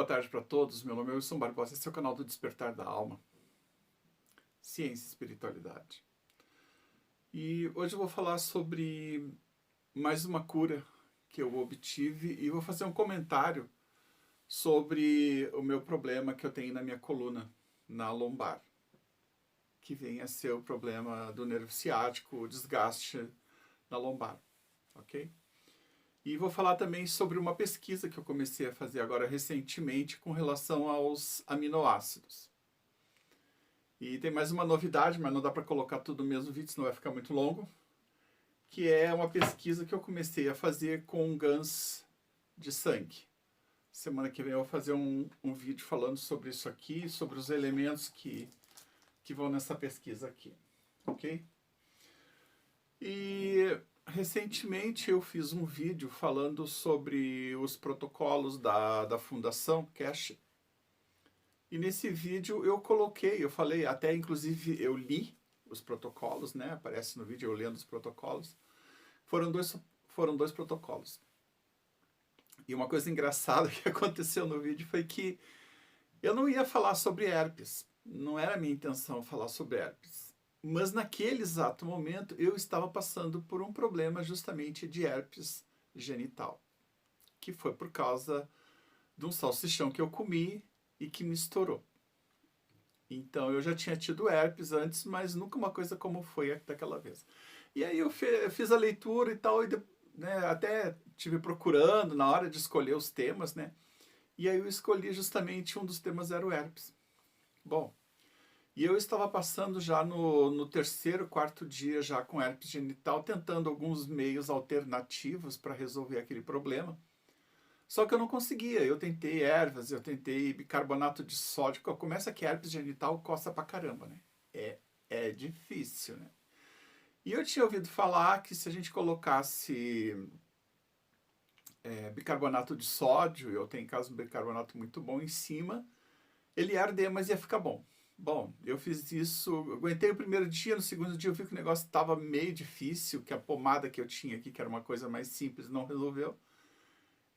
boa tarde para todos. Meu nome é Wilson Barbosa, esse é o canal do Despertar da Alma, Ciência e Espiritualidade. E hoje eu vou falar sobre mais uma cura que eu obtive e vou fazer um comentário sobre o meu problema que eu tenho na minha coluna, na lombar, que vem a ser o problema do nervo ciático, o desgaste na lombar, ok? E vou falar também sobre uma pesquisa que eu comecei a fazer agora recentemente com relação aos aminoácidos. E tem mais uma novidade, mas não dá para colocar tudo no mesmo vídeo, senão vai ficar muito longo, que é uma pesquisa que eu comecei a fazer com GANs de sangue. Semana que vem eu vou fazer um vídeo falando sobre isso aqui, sobre os elementos que vão nessa pesquisa aqui, ok? E recentemente eu fiz um vídeo falando sobre os protocolos da Fundação Keshe. E nesse vídeo eu falei, até inclusive eu li os protocolos, né? Aparece no vídeo eu lendo os protocolos. Foram dois protocolos. E uma coisa engraçada que aconteceu no vídeo foi que eu não ia falar sobre herpes. Não era a minha intenção falar sobre herpes. Mas naquele exato momento eu estava passando por um problema justamente de herpes genital. Que foi por causa de um salsichão que eu comi e que me estourou. Então eu já tinha tido herpes antes, mas nunca uma coisa como foi daquela vez. E aí eu fiz a leitura e tal, né, até estive procurando na hora de escolher os temas, né? E aí eu escolhi justamente um dos temas era o herpes. Bom, e eu estava passando já no terceiro, quarto dia já com herpes genital, tentando alguns meios alternativos para resolver aquele problema. Só que eu não conseguia. Eu tentei ervas, eu tentei bicarbonato de sódio. Começa que herpes genital coça pra caramba, né? É difícil, né? E eu tinha ouvido falar que se a gente colocasse bicarbonato de sódio, eu tenho em casa um bicarbonato muito bom em cima, ele ia arder, mas ia ficar bom. Bom, eu fiz isso, aguentei o primeiro dia, no segundo dia eu vi que o negócio estava meio difícil, que a pomada que eu tinha aqui, que era uma coisa mais simples, não resolveu.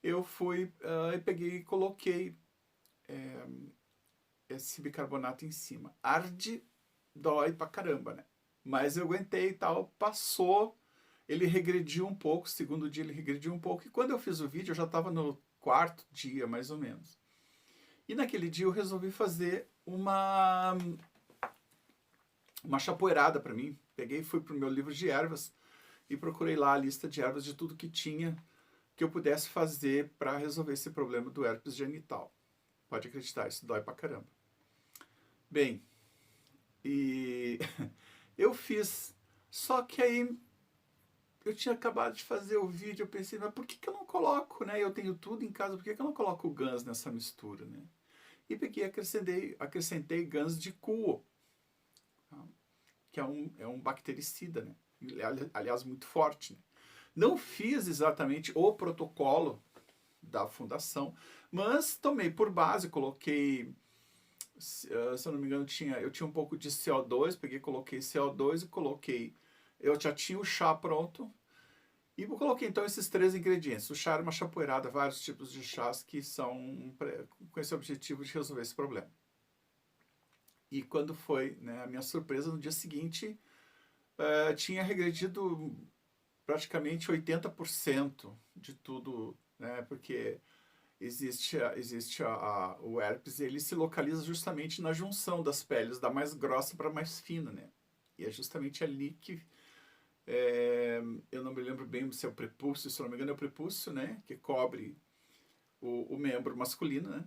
Eu fui e peguei e coloquei esse bicarbonato em cima. Arde, dói pra caramba, né? Mas eu aguentei e tal, passou, ele regrediu um pouco, segundo dia ele regrediu um pouco, e quando eu fiz o vídeo eu já estava no quarto dia, mais ou menos. E naquele dia eu resolvi fazer uma chapoeirada para mim. Peguei e fui pro meu livro de ervas e procurei lá a lista de ervas de tudo que tinha que eu pudesse fazer para resolver esse problema do herpes genital. Pode acreditar, isso dói pra caramba. Bem, e eu fiz, só que aí eu tinha acabado de fazer o vídeo, eu pensei, mas por que eu não coloco, né? Eu tenho tudo em casa, por que eu não coloco o GANS nessa mistura, né? E peguei e acrescentei GANS de Kuo, que é um bactericida, né? Aliás, muito forte, né? Não fiz exatamente o protocolo da fundação, mas tomei por base, coloquei, se eu não me engano, eu tinha um pouco de CO2, peguei, coloquei CO2 e coloquei, eu já tinha o chá pronto, e eu coloquei então esses três ingredientes. O chá era uma chapoeirada, vários tipos de chás que são com esse objetivo de resolver esse problema. E quando foi, né, a minha surpresa, no dia seguinte, tinha regredido praticamente 80% de tudo, né, porque o herpes, ele se localiza justamente na junção das peles, da mais grossa para a mais fina, né? E é justamente ali que, eu não me lembro bem se é o prepúcio, se não me engano é o prepúcio, né? Que cobre o membro masculino, né?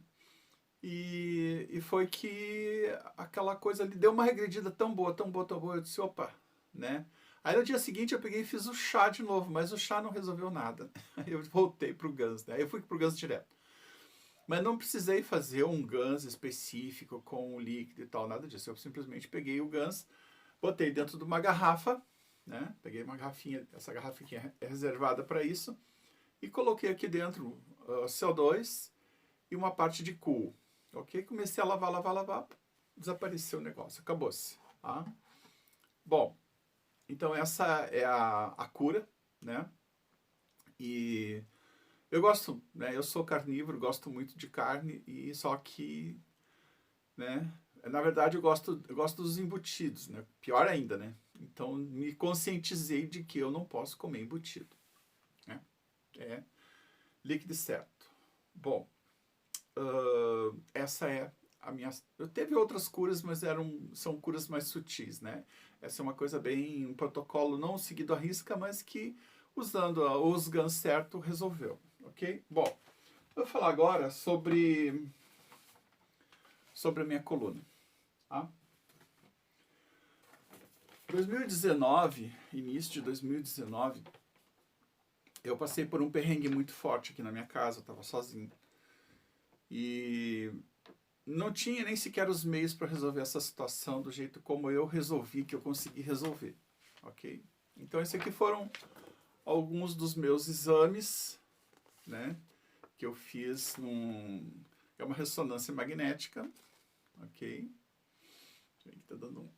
E foi que aquela coisa ali deu uma regredida tão boa, tão boa, tão boa, eu disse, opa, né? Aí no dia seguinte eu peguei e fiz o chá de novo, mas o chá não resolveu nada. Eu voltei pro GANS, né? Eu fui pro GANS direto. Mas não precisei fazer um GANS específico com o líquido e tal, nada disso. Eu simplesmente peguei o GANS, botei dentro de uma garrafa, né? Peguei uma garrafinha, essa garrafinha é reservada para isso, e coloquei aqui dentro CO2 e uma parte de Kuo. Ok? Comecei a lavar, lavar, lavar, desapareceu o negócio, acabou-se. Tá? Bom, então essa é a cura, né? E Eu gosto, né? Eu sou carnívoro, gosto muito de carne e só que, né? Na verdade, eu gosto dos embutidos, né? Pior ainda, né? Então, me conscientizei de que eu não posso comer embutido, né? É líquido e certo. Bom, essa é a minha. Eu teve outras curas, mas são curas mais sutis, né? Essa é uma coisa bem um protocolo não seguido à risca, mas que usando os GANs certo resolveu, ok? Bom, eu vou falar agora sobre a minha coluna. Tá? 2019, início de 2019, eu passei por um perrengue muito forte aqui na minha casa, eu estava sozinho. E não tinha nem sequer os meios para resolver essa situação do jeito como eu resolvi, que eu consegui resolver, ok? Então, esses aqui foram alguns dos meus exames, né, que eu fiz é uma ressonância magnética, ok? Aqui tá dando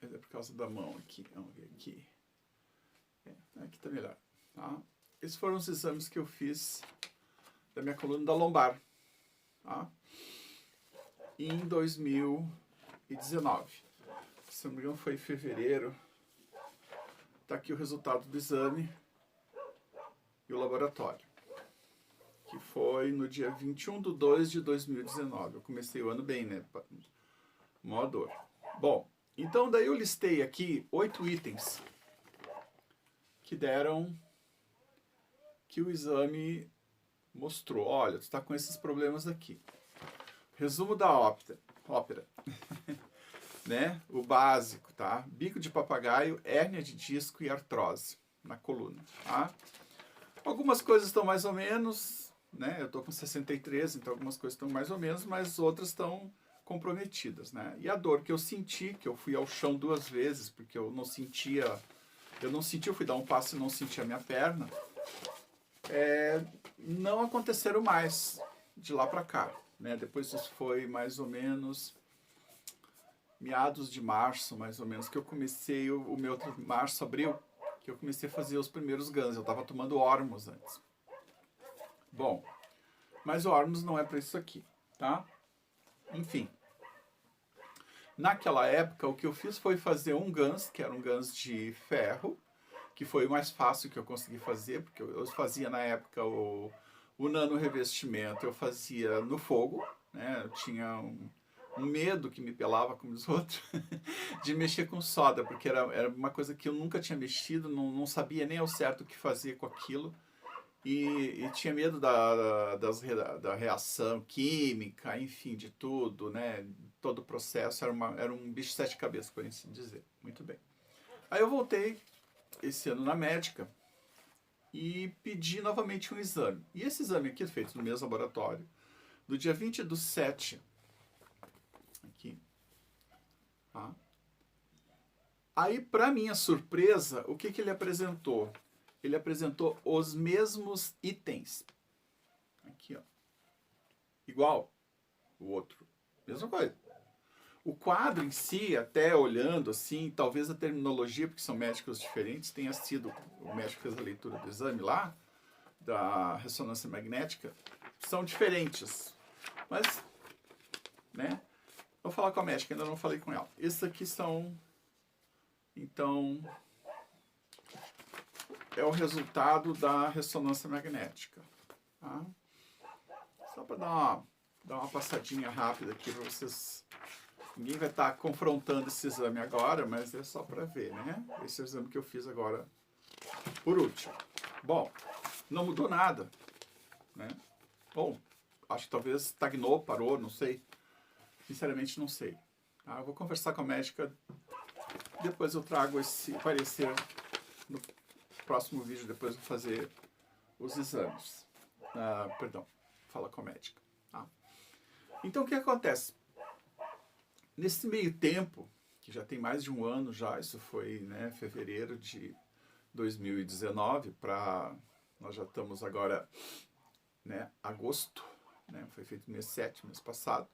é por causa da mão aqui, vamos ver aqui. Aqui tá melhor, tá? Esses foram os exames que eu fiz da minha coluna da lombar, tá? Em 2019. Se não me engano foi em fevereiro. Tá aqui o resultado do exame e o laboratório. Que foi no dia 21/2/2019. Eu comecei o ano bem, né? Mó dor. Bom, então daí eu listei aqui 8 itens que deram que o exame mostrou. Olha, tu está com esses problemas aqui. Resumo da ópera. Né? O básico, tá? Bico de papagaio, hérnia de disco e artrose na coluna, tá? Algumas coisas estão mais ou menos, né? Eu tô com 63, então algumas coisas estão mais ou menos, mas outras estão comprometidas, né? E a dor que eu senti, que eu fui ao chão 2 vezes, porque eu fui dar um passo e não senti a minha perna, não aconteceram mais de lá para cá, né? Depois isso foi mais ou menos meados de março, mais ou menos, que eu comecei o meu março, abril, que eu comecei a fazer os primeiros GANs. Eu estava tomando Ormus antes. Bom, mas o Ormus não é para isso aqui, tá? Enfim. Naquela época, o que eu fiz foi fazer um GANs, que era um GANs de ferro, que foi o mais fácil que eu consegui fazer, porque eu fazia na época o nano revestimento, eu fazia no fogo, né? Eu tinha um medo que me pelava, como os outros, de mexer com soda, porque era uma coisa que eu nunca tinha mexido, não sabia nem ao certo o que fazer com aquilo, e tinha medo da reação química, enfim, de tudo, né? Todo o processo era um bicho de 7 cabeças, por assim dizer. Muito bem. Aí eu voltei esse ano na médica e pedi novamente um exame. E esse exame aqui, feito no mesmo laboratório, do dia 20/7, aqui, tá? Aí, para minha surpresa, o que ele apresentou? Ele apresentou os mesmos itens. Aqui, ó. Igual o outro. Mesma coisa. O quadro em si, até olhando assim, talvez a terminologia, porque são médicos diferentes, tenha sido, o médico fez a leitura do exame lá, da ressonância magnética, são diferentes. Mas, né? Vou falar com a médica, ainda não falei com ela. Esses aqui são, então, é o resultado da ressonância magnética. Tá? Só para dar uma passadinha rápida aqui para vocês. Ninguém vai estar confrontando esse exame agora, mas é só para ver, né? Esse é o exame que eu fiz agora por último. Bom, não mudou nada, né? Bom, acho que talvez estagnou, parou, não sei. Sinceramente, não sei. Tá? Eu vou conversar com a médica, depois eu trago esse parecer no próximo vídeo, depois vou fazer os exames. Perdão, fala com a médica. Tá? Então, o que acontece? Nesse meio tempo, que já tem mais de um ano já, isso foi, né, fevereiro de 2019, nós já estamos agora, né, agosto, né, foi feito no mês 7, mês passado.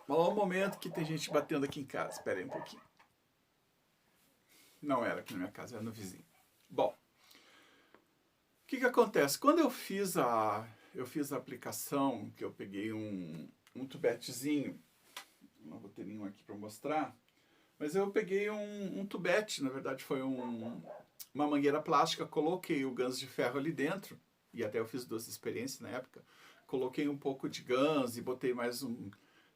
Um momento que tem gente batendo aqui em casa, espera aí um pouquinho. Não era aqui na minha casa, era no vizinho. Bom, que acontece? Quando eu fiz a aplicação, que eu peguei um tubetezinho, não vou ter nenhum aqui para mostrar, mas eu peguei um tubete, na verdade foi uma mangueira plástica, coloquei o ganso de ferro ali dentro, e até eu fiz 2 experiências na época, coloquei um pouco de ganso e botei mais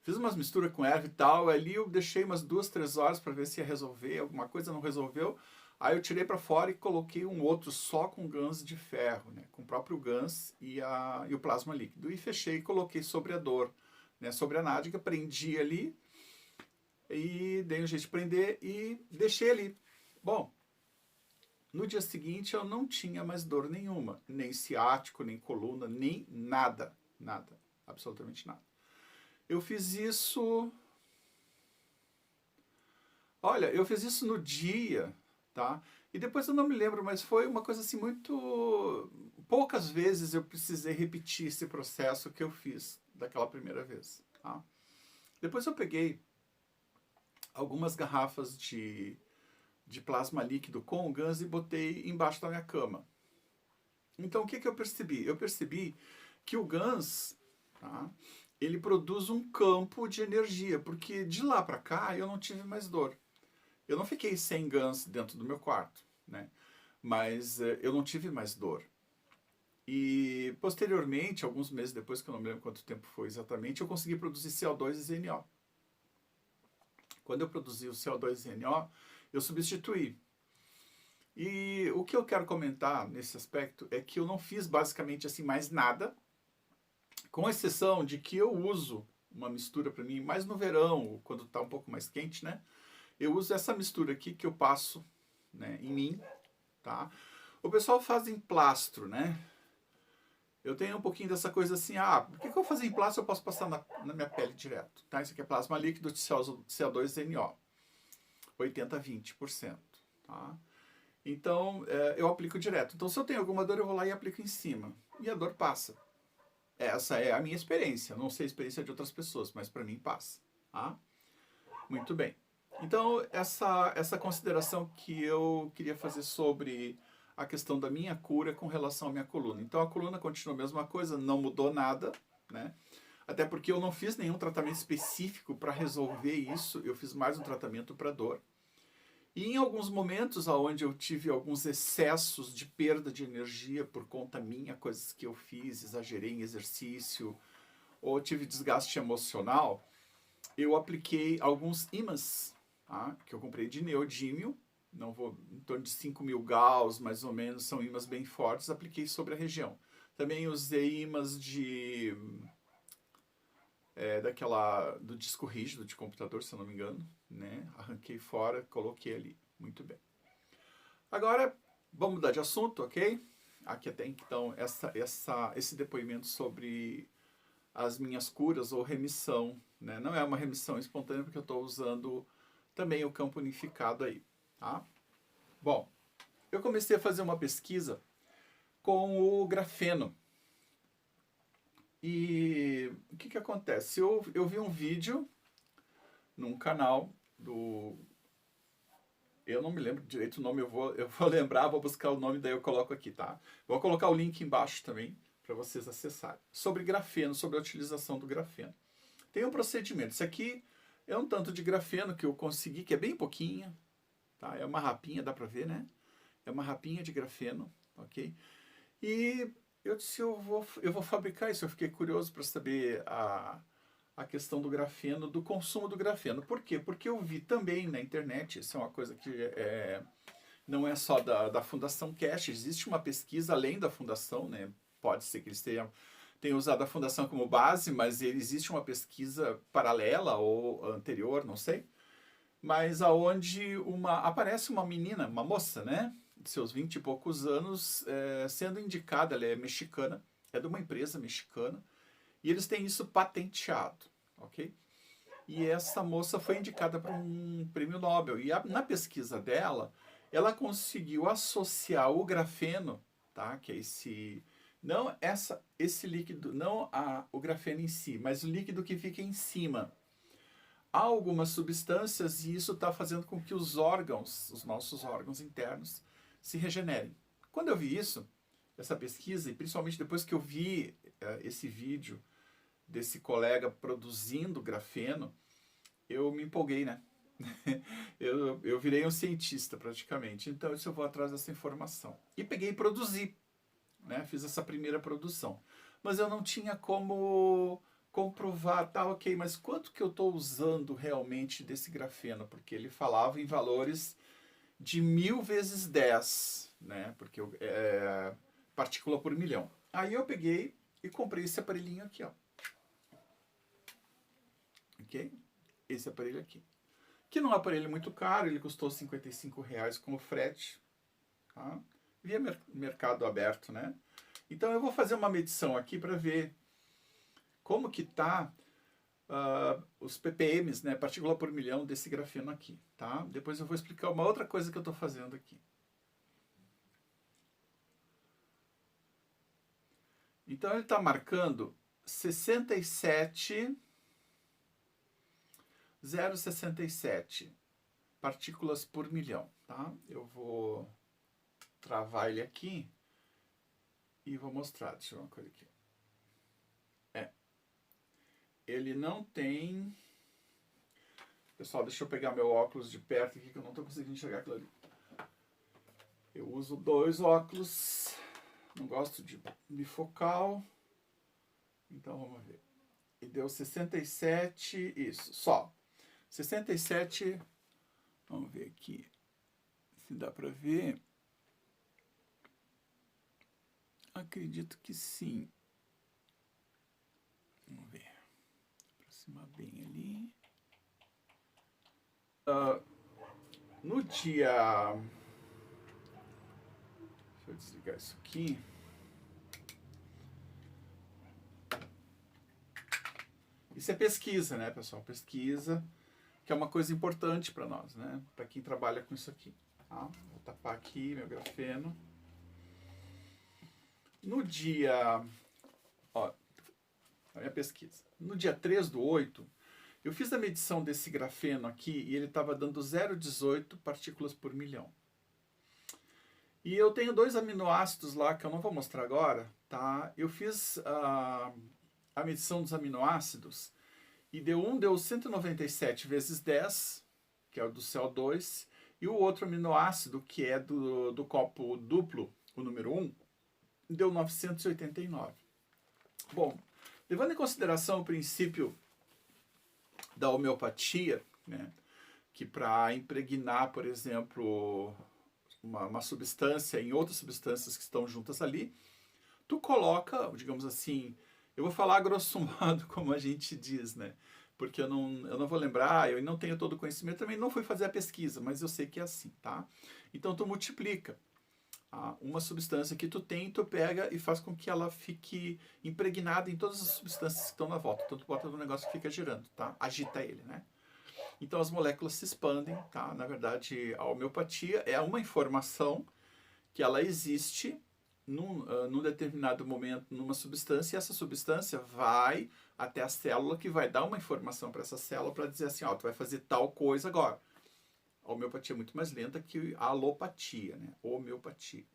fiz umas misturas com erva e tal, ali eu deixei umas 2, 3 horas para ver se ia resolver, alguma coisa não resolveu, aí eu tirei para fora e coloquei um outro só com ganso de ferro, né, com o próprio ganso e o plasma líquido, e fechei e coloquei sobre a dor, né, sobre a nádega, prendi ali, e dei um jeito de prender e deixei ali. Bom, no dia seguinte eu não tinha mais dor nenhuma, nem ciático, nem coluna, nem nada, nada, absolutamente nada. Eu fiz isso, olha, eu fiz isso no dia, tá? E depois eu não me lembro, mas foi uma coisa assim muito... Poucas vezes eu precisei repetir esse processo que eu fiz daquela primeira vez, tá? Depois eu peguei algumas garrafas de plasma líquido com o ganso e botei embaixo da minha cama. Então o que eu percebi? Eu percebi que o ganso, tá, ele produz um campo de energia, porque de lá para cá eu não tive mais dor. Eu não fiquei sem ganso dentro do meu quarto, né? Mas eu não tive mais dor. E posteriormente, alguns meses depois, que eu não me lembro quanto tempo foi exatamente, eu consegui produzir CO2 e ZNO. Quando eu produzi o CO2 e ZNO, eu substituí. E o que eu quero comentar nesse aspecto é que eu não fiz basicamente assim mais nada, com exceção de que eu uso uma mistura para mim, mais no verão, quando está um pouco mais quente, né? Eu uso essa mistura aqui que eu passo, né, em mim, tá? O pessoal faz em plastro, né? Eu tenho um pouquinho dessa coisa assim, por que eu fazer em plastro eu posso passar na minha pele direto, tá? Isso aqui é plasma líquido de CO2-NO, 80-20%, tá? Então, eu aplico direto. Então, se eu tenho alguma dor, eu vou lá e aplico em cima. E a dor passa. Essa é a minha experiência. Não sei a experiência de outras pessoas, mas para mim passa. Tá? Muito bem. Então, essa consideração que eu queria fazer sobre a questão da minha cura com relação à minha coluna. Então, a coluna continua a mesma coisa, não mudou nada, né? Até porque eu não fiz nenhum tratamento específico para resolver isso, eu fiz mais um tratamento para dor. E em alguns momentos onde eu tive alguns excessos de perda de energia por conta minha, coisas que eu fiz, exagerei em exercício, ou tive desgaste emocional, eu apliquei alguns ímãs, tá? Que eu comprei de neodímio, não vou, em torno de 5.000 Gauss, mais ou menos, são ímãs bem fortes, apliquei sobre a região. Também usei ímãs do disco rígido de computador, se eu não me engano, né? Arranquei fora, coloquei ali. Muito bem. Agora, vamos mudar de assunto, ok? Aqui até então esse depoimento sobre as minhas curas ou remissão, né? Não é uma remissão espontânea porque eu estou usando também o campo unificado aí, tá? Bom, eu comecei a fazer uma pesquisa com o grafeno. E o que acontece? Eu vi um vídeo num canal do... Eu não me lembro direito o nome, eu vou lembrar, vou buscar o nome, daí eu coloco aqui, tá? Vou colocar o link embaixo também, para vocês acessarem. Sobre grafeno, sobre a utilização do grafeno. Tem um procedimento. Isso aqui é um tanto de grafeno que eu consegui, que é bem pouquinho, tá? É uma rapinha, dá para ver, né? É uma rapinha de grafeno, ok? E eu disse, eu vou fabricar isso. Eu fiquei curioso para saber a questão do grafeno, do consumo do grafeno. Por quê? Porque eu vi também na internet, isso é uma coisa que não é só da Fundação Cash, existe uma pesquisa além da Fundação, né? Pode ser que eles tenham usado a Fundação como base, mas existe uma pesquisa paralela ou anterior, não sei, mas aonde aparece uma menina, uma moça, né? De seus 20 e poucos anos, sendo indicada, ela é mexicana, é de uma empresa mexicana, e eles têm isso patenteado, ok? E essa moça foi indicada para um prêmio Nobel. E na pesquisa dela, ela conseguiu associar o grafeno, tá? Que é esse líquido, não o grafeno em si, mas o líquido que fica em cima. Há algumas substâncias e isso está fazendo com que os nossos órgãos internos, se regenerem. Quando eu vi isso, essa pesquisa, e principalmente depois que eu vi esse vídeo desse colega produzindo grafeno, eu me empolguei, né? eu virei um cientista praticamente. Então eu vou atrás dessa informação. E peguei e produzi, né? Fiz essa primeira produção. Mas eu não tinha como comprovar, tá, ok, mas quanto que eu estou usando realmente desse grafeno? Porque ele falava em valores de 1000 vezes 10, né? Porque partícula por milhão. Aí eu peguei e comprei esse aparelhinho aqui, ó. Ok? Esse aparelho aqui. Que não é um aparelho muito caro, ele custou R$55 com o frete, tá? Via mercado aberto, né? Então eu vou fazer uma medição aqui para ver como que tá os ppms, né, partícula por milhão desse grafeno aqui, tá? Depois eu vou explicar uma outra coisa que eu estou fazendo aqui. Então ele está marcando 0,67 partículas por milhão, tá? Eu vou travar ele aqui e vou mostrar. Deixa eu ver uma coisa aqui. Ele não tem... Pessoal, deixa eu pegar meu óculos de perto aqui que eu não estou conseguindo enxergar aquilo ali. Eu uso 2 óculos, não gosto de bifocal. Então vamos ver. E deu 67, isso, só. 67, vamos ver aqui se dá para ver. Acredito que sim. Vamos ver. Aproximar bem ali. No dia... Deixa eu desligar isso aqui. Isso é pesquisa, né, pessoal? Pesquisa, que é uma coisa importante para nós, né? Para quem trabalha com isso aqui. Tá? Vou tapar aqui meu grafeno. No dia... Ó, a minha pesquisa. No dia 3/8, eu fiz a medição desse grafeno aqui e ele estava dando 0,18 partículas por milhão. E eu tenho 2 aminoácidos lá que eu não vou mostrar agora, tá? Eu fiz a medição dos aminoácidos e deu 197 vezes 10, que é o do CO2, e o outro aminoácido, que é do copo duplo, o número 1, deu 989. Bom, levando em consideração o princípio da homeopatia, né, que para impregnar, por exemplo, uma substância em outras substâncias que estão juntas ali, tu coloca, digamos assim, eu vou falar grosso modo como a gente diz, né? Porque eu não vou lembrar, eu não tenho todo o conhecimento, também não fui fazer a pesquisa, mas eu sei que é assim, tá? Então tu multiplica uma substância que tu tem, tu pega e faz com que ela fique impregnada em todas as substâncias que estão na volta. Então tu bota no negócio que fica girando, tá? Agita ele, né? Então as moléculas se expandem, tá? Na verdade, a homeopatia é uma informação que ela existe num determinado momento numa substância, e essa substância vai até a célula, que vai dar uma informação para essa célula para dizer assim, ó, tu vai fazer tal coisa agora. A homeopatia é muito mais lenta que a alopatia, né? Homeopatia.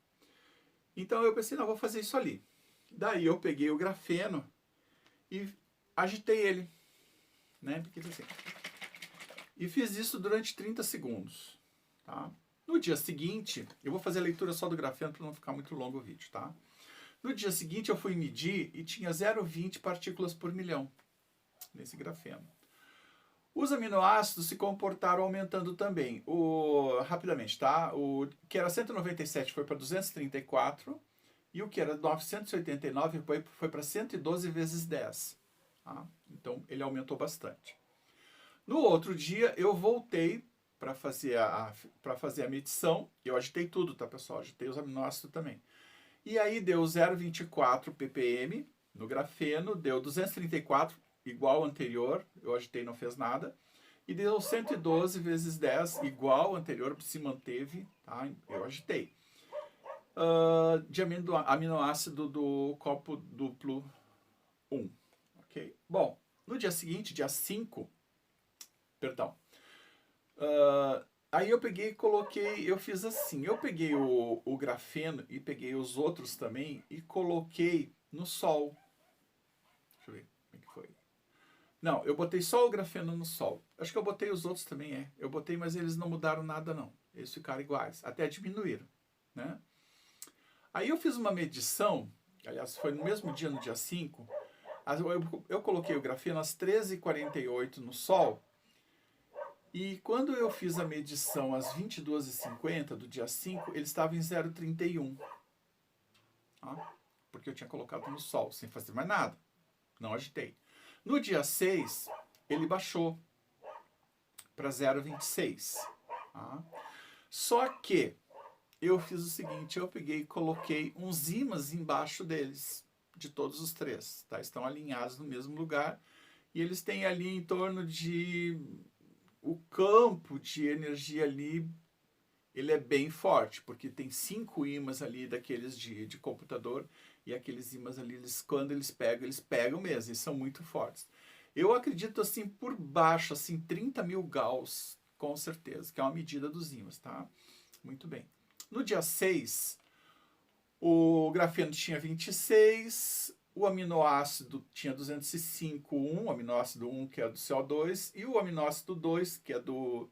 Então eu pensei, não, vou fazer isso ali. Daí eu peguei o grafeno e agitei ele, né? Porque assim, e fiz isso durante 30 segundos, tá? No dia seguinte, eu vou fazer a leitura só do grafeno para não ficar muito longo o vídeo, tá? No dia seguinte eu fui medir e tinha 0,20 partículas por milhão nesse grafeno. Os aminoácidos se comportaram aumentando também. Rapidamente, tá? O que era 197 foi para 234 e o que era 989 foi para 112 vezes 10. Tá? Então ele aumentou bastante. No outro dia eu voltei para fazer a medição. Eu agitei tudo, tá, pessoal? Agitei os aminoácidos também. E aí deu 0,24 ppm no grafeno, deu 234, igual ao anterior, eu agitei, não fez nada. E deu 112 vezes 10, igual ao anterior, se manteve, tá? Eu agitei. De aminoácido do copo duplo 1. Ok? Bom, no dia seguinte, dia 5, perdão, Aí eu peguei e coloquei, eu fiz assim, eu peguei o grafeno e peguei os outros também e coloquei no sol. Deixa eu ver como é que foi. Não, eu botei só o grafeno no sol. Acho que eu botei os outros também, é. Eu botei, mas eles não mudaram nada não. Eles ficaram iguais, até diminuíram, né? Aí eu fiz uma medição, aliás, foi no mesmo dia, no dia 5, eu coloquei o grafeno às 13h48 no sol, e quando eu fiz a medição às 22h50 do dia 5, ele estava em 0,31. Tá? Porque eu tinha colocado no sol, sem fazer mais nada. Não agitei. No dia 6, ele baixou para 0,26. Tá? Só que eu fiz o seguinte, eu peguei e coloquei uns ímãs embaixo deles, de todos os três. Tá? Estão alinhados no mesmo lugar. E eles têm ali em torno de... O campo de energia ali, ele é bem forte, porque tem 5 ímãs ali daqueles de computador, e aqueles ímãs ali, quando eles pegam mesmo, e são muito fortes. Eu acredito assim, por baixo, assim, 30.000 Gauss, com certeza, que é uma medida dos ímãs, tá? Muito bem. No dia 6, o grafeno tinha 26, o aminoácido tinha 205,1, o aminoácido 1 que é do CO2, e o aminoácido 2, que é do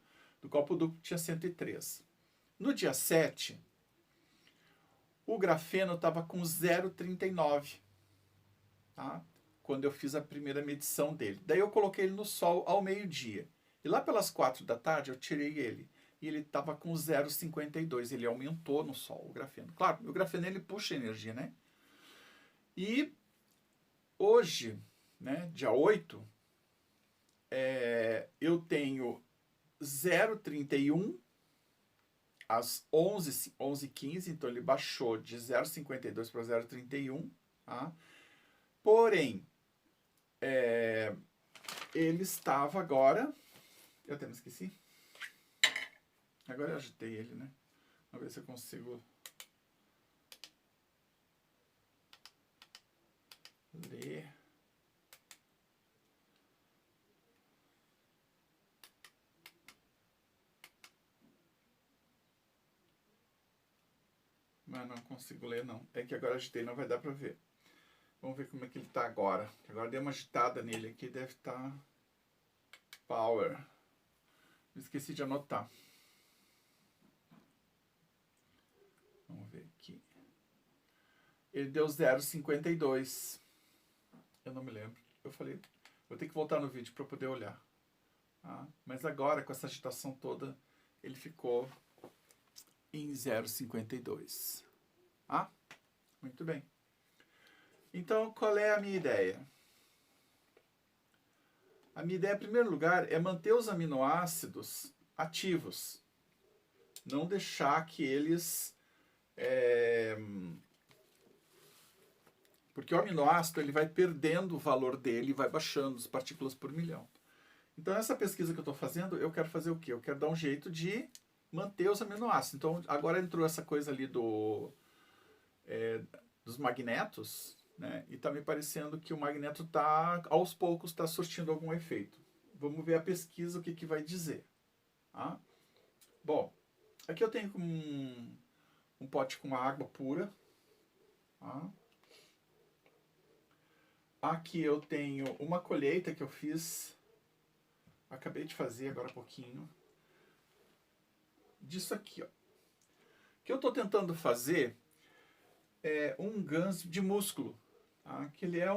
copo duplo, tinha 103. No dia 7, o grafeno estava com 0,39, tá? Quando eu fiz a primeira medição dele. Daí eu coloquei ele no sol ao meio-dia. E lá pelas 4 da tarde eu tirei ele. E ele estava com 0,52. Ele aumentou no sol, o grafeno. Claro, o grafeno ele puxa energia, né? E hoje, né, dia 8, eu tenho 0,31 às 11h15, então ele baixou de 0,52 para 0,31, tá? Porém, ele estava agora... Eu até me esqueci. Agora eu agitei ele, né? Vamos ver se eu consigo ler. Mas não consigo ler, não. É que agora agitei, não vai dar pra ver. Vamos ver como é que ele tá agora. Agora dei uma agitada nele aqui, deve estar... Power. Esqueci de anotar. Vamos ver aqui. Ele deu 0,52. Eu não me lembro. Eu falei, vou ter que voltar no vídeo para poder olhar. Tá? Mas agora, com essa agitação toda, ele ficou em 0,52. Ah, muito bem. Então, qual é a minha ideia? A minha ideia, em primeiro lugar, é manter os aminoácidos ativos. Não deixar que eles... Porque o aminoácido ele vai perdendo o valor dele e vai baixando as partículas por milhão. Então, essa pesquisa que eu estou fazendo, eu quero fazer o quê? Eu quero dar um jeito de manter os aminoácidos. Então, agora entrou essa coisa ali dos magnetos, né? E está me parecendo que o magneto está, aos poucos, está surtindo algum efeito. Vamos ver a pesquisa, o que vai dizer. Tá? Bom, aqui eu tenho um pote com água pura. Tá? Aqui eu tenho uma colheita que eu fiz, acabei de fazer agora há pouquinho, disso aqui, ó. O que eu estou tentando fazer é um GANs de músculo, tá? Que ele é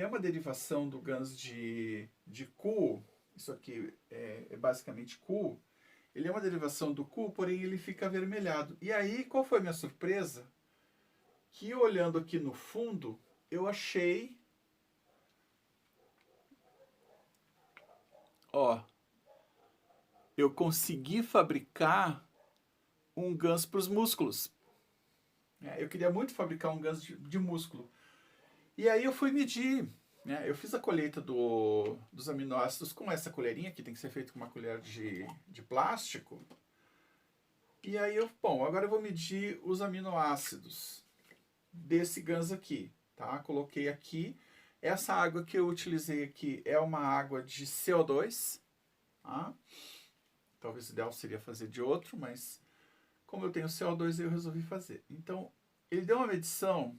uma derivação do GANs de CUO, isso aqui é basicamente CUO, ele é uma derivação do CUO, porém ele fica avermelhado. E aí, qual foi a minha surpresa? Que olhando aqui no fundo, eu achei... Ó, eu consegui fabricar um GANs para os músculos. Eu queria muito fabricar um GANs de músculo. E aí eu fui medir. Né? Eu fiz a colheita dos aminoácidos com essa colherinha, que tem que ser feito com uma colher de plástico. E aí bom, agora eu vou medir os aminoácidos desse GANs aqui. Tá? Coloquei aqui. Essa água que eu utilizei aqui é uma água de CO2. Tá? Talvez o ideal seria fazer de outro, mas como eu tenho CO2, eu resolvi fazer. Então, ele deu uma medição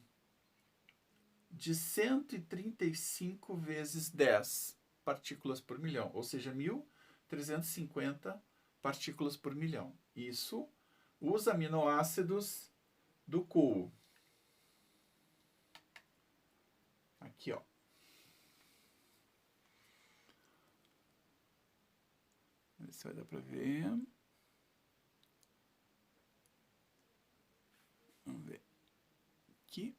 de 135 vezes 10 partículas por milhão, ou seja, 1.350 partículas por milhão. Isso os aminoácidos do cuo. Aqui, ó. Vamos ver se vai dar para ver. Vamos ver. Aqui.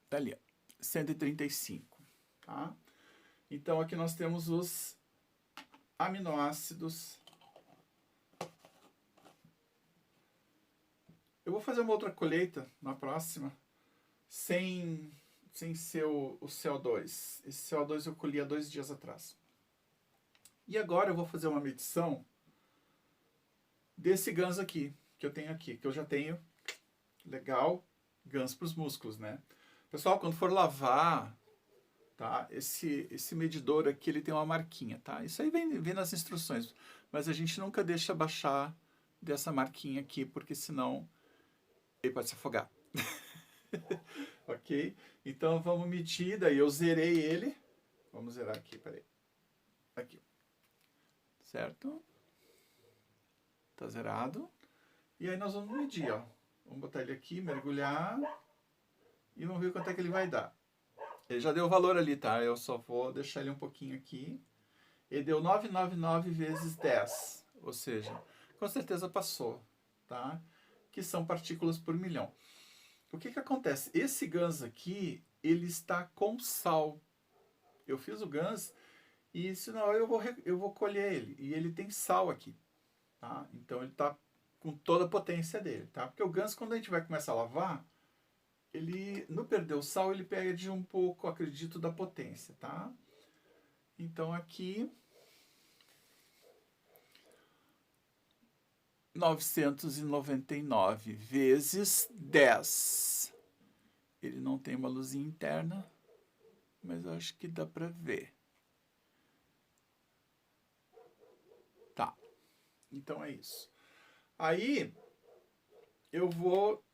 Tá ali, ó. 135. Tá? Então, aqui nós temos os aminoácidos. Eu vou fazer uma outra colheita na próxima, sem ser o CO2. Esse CO2 eu colhi há 2 dias atrás. E agora eu vou fazer uma medição desse GANS aqui, que eu tenho aqui, que eu já tenho, legal, GANS para os músculos, né? Pessoal, quando for lavar, tá? Esse medidor aqui, ele tem uma marquinha, tá? Isso aí vem nas instruções, mas a gente nunca deixa baixar dessa marquinha aqui, porque senão ele pode se afogar. Ok? Então vamos medir, daí eu zerei ele. Vamos zerar aqui, peraí. Aqui. Certo? Tá zerado. E aí nós vamos medir, ó. Vamos botar ele aqui, mergulhar. E vamos ver quanto é que ele vai dar. Ele já deu o valor ali, tá? Eu só vou deixar ele um pouquinho aqui. Ele deu 999 vezes 10. Ou seja, com certeza passou, tá? Que são partículas por milhão. O que acontece? Esse GANS aqui, ele está com sal. Eu fiz o GANS e senão eu vou colher ele. E ele tem sal aqui, tá? Então ele está com toda a potência dele, tá? Porque o GANS, quando a gente vai começar a lavar, ele, no perder o sal, ele perde um pouco, acredito, da potência, tá? Então aqui, 999 vezes 10. Ele não tem uma luzinha interna, mas eu acho que dá para ver. Tá. Então é isso. Aí eu vou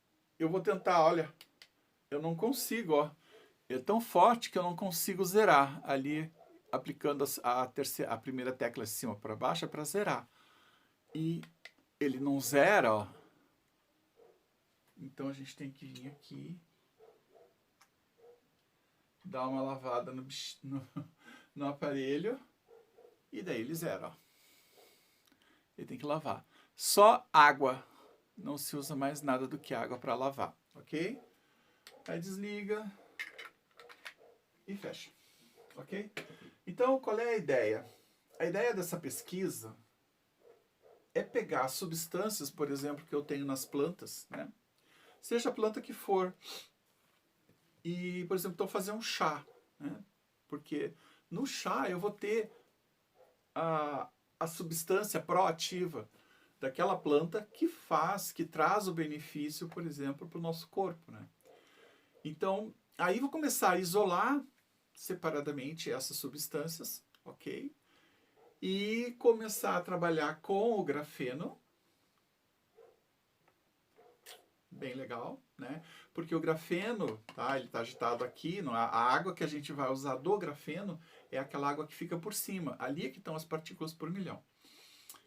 tentar, olha, eu não consigo, ó. É tão forte que eu não consigo zerar ali, aplicando a primeira tecla de cima para baixo é para zerar. E ele não zera, ó. Então a gente tem que vir aqui, dar uma lavada no aparelho e daí ele zera, ó. Ele tem que lavar. Só água. Não se usa mais nada do que água para lavar, ok? Aí desliga e fecha, ok? Então, qual é a ideia? A ideia dessa pesquisa é pegar substâncias, por exemplo, que eu tenho nas plantas, né? Seja a planta que for. E, por exemplo, então fazer um chá, né? Porque no chá eu vou ter a substância proativa daquela planta que traz o benefício, por exemplo, para o nosso corpo, né? Então, aí vou começar a isolar separadamente essas substâncias, ok? E começar a trabalhar com o grafeno. Bem legal, né? Porque o grafeno, tá? Ele está agitado aqui, a água que a gente vai usar do grafeno é aquela água que fica por cima. Ali é que estão as partículas por milhão.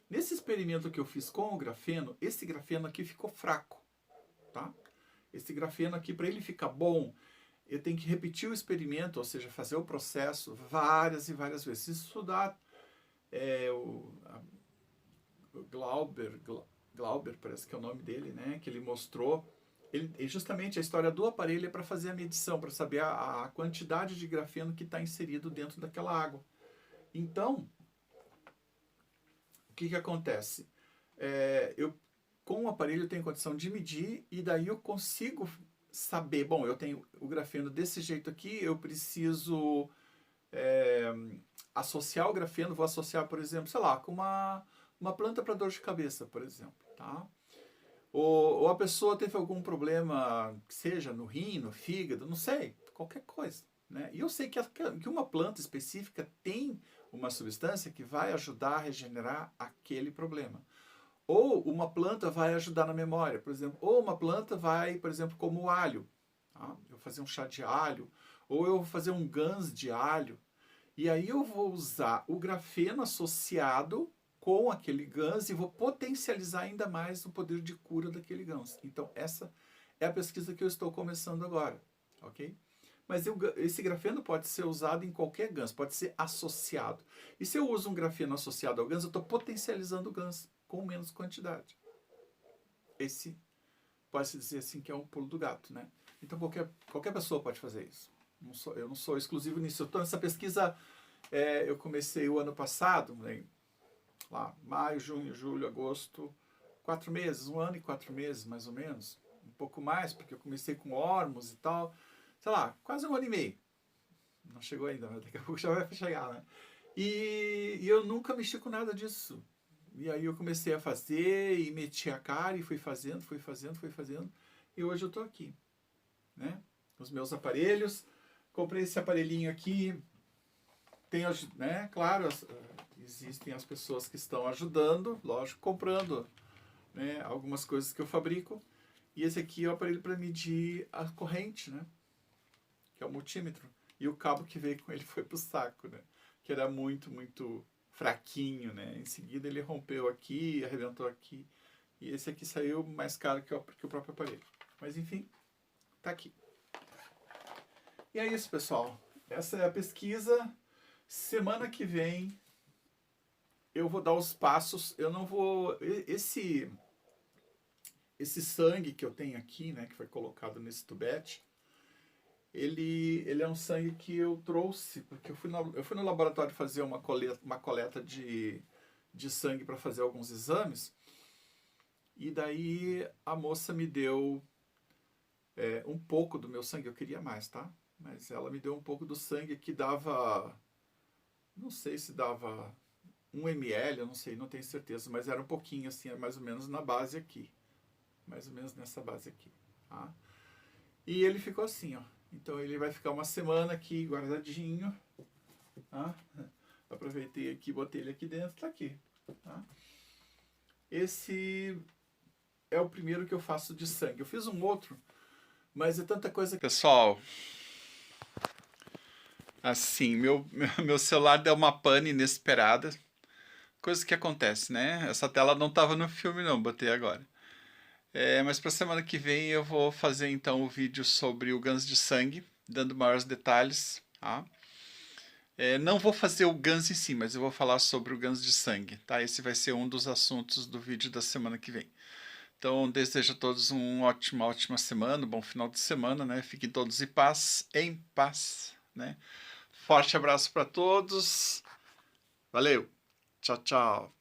Nesse experimento que eu fiz com o grafeno, esse grafeno aqui ficou fraco, tá? Esse grafeno aqui, para ele ficar bom, eu tenho que repetir o experimento, ou seja, fazer o processo várias e várias vezes. Isso dá o Glauber, parece que é o nome dele, né? Que ele mostrou. Justamente a história do aparelho é para fazer a medição, para saber a quantidade de grafeno que está inserido dentro daquela água. Então, o que acontece? Com o aparelho eu tenho condição de medir e daí eu consigo saber, bom, eu tenho o grafeno desse jeito aqui, eu preciso associar o grafeno, vou associar, por exemplo, sei lá, com uma planta para dor de cabeça, por exemplo, tá? Ou a pessoa teve algum problema, seja no rim, no fígado, não sei, qualquer coisa, né? E eu sei que uma planta específica tem uma substância que vai ajudar a regenerar aquele problema. Ou uma planta vai ajudar na memória, por exemplo. Ou uma planta vai, por exemplo, como o alho. Tá? Eu vou fazer um chá de alho. Ou eu vou fazer um gans de alho. E aí eu vou usar o grafeno associado com aquele gans e vou potencializar ainda mais o poder de cura daquele gans. Então essa é a pesquisa que eu estou começando agora, ok? Mas esse grafeno pode ser usado em qualquer GANs, pode ser associado. E se eu uso um grafeno associado ao GANs, eu estou potencializando o GANs com menos quantidade. Esse pode-se dizer assim que é um pulo do gato, né? Então qualquer pessoa pode fazer isso. Eu não sou exclusivo nisso. Eu estou nessa pesquisa, eu comecei o ano passado, né? Lá, maio, junho, julho, agosto, 4 meses, 1 ano e 4 meses mais ou menos. Um pouco mais, porque eu comecei com hormos e tal. Sei lá, quase 1 ano e meio. Não chegou ainda, mas daqui a pouco já vai chegar, né? E eu nunca mexi com nada disso. E aí eu comecei a fazer e meti a cara e fui fazendo. E hoje eu tô aqui, né? Os meus aparelhos. Comprei esse aparelhinho aqui. Tem, né? Claro, existem as pessoas que estão ajudando, lógico, comprando, né, algumas coisas que eu fabrico. E esse aqui é o aparelho para medir a corrente, né? Que é o multímetro. E o cabo que veio com ele foi pro saco, né? Que era muito, muito fraquinho, né? Em seguida ele rompeu aqui, arrebentou aqui. E esse aqui saiu mais caro que o próprio aparelho. Mas enfim, tá aqui. E é isso, pessoal. Essa é a pesquisa. Semana que vem eu vou dar os passos. Eu não vou... Esse sangue que eu tenho aqui, né? Que foi colocado nesse tubete, ele é um sangue que eu trouxe, porque eu fui no laboratório fazer uma coleta de sangue para fazer alguns exames, e daí a moça me deu um pouco do meu sangue. Eu queria mais, tá? Mas ela me deu um pouco do sangue que dava, não sei se dava 1 ml, eu não sei, não tenho certeza, mas era um pouquinho assim, mais ou menos na base aqui, mais ou menos nessa base aqui, tá? E ele ficou assim, ó. Então ele vai ficar uma semana aqui guardadinho. Tá? Aproveitei aqui, botei ele aqui dentro, tá aqui. Tá? Esse é o primeiro que eu faço de sangue. Eu fiz um outro, mas é tanta coisa... Pessoal, assim, meu celular deu uma pane inesperada. Coisa que acontece, né? Essa tela não estava no filme não, botei agora. Mas para semana que vem eu vou fazer então o vídeo sobre o Gans de sangue, dando maiores detalhes, tá? Não vou fazer o Gans em si, mas eu vou falar sobre o Gans de sangue, tá? Esse vai ser um dos assuntos do vídeo da semana que vem. Então desejo a todos uma ótima semana, um bom final de semana, né? Fiquem todos em paz, né? Forte abraço para todos. Valeu. Tchau, tchau.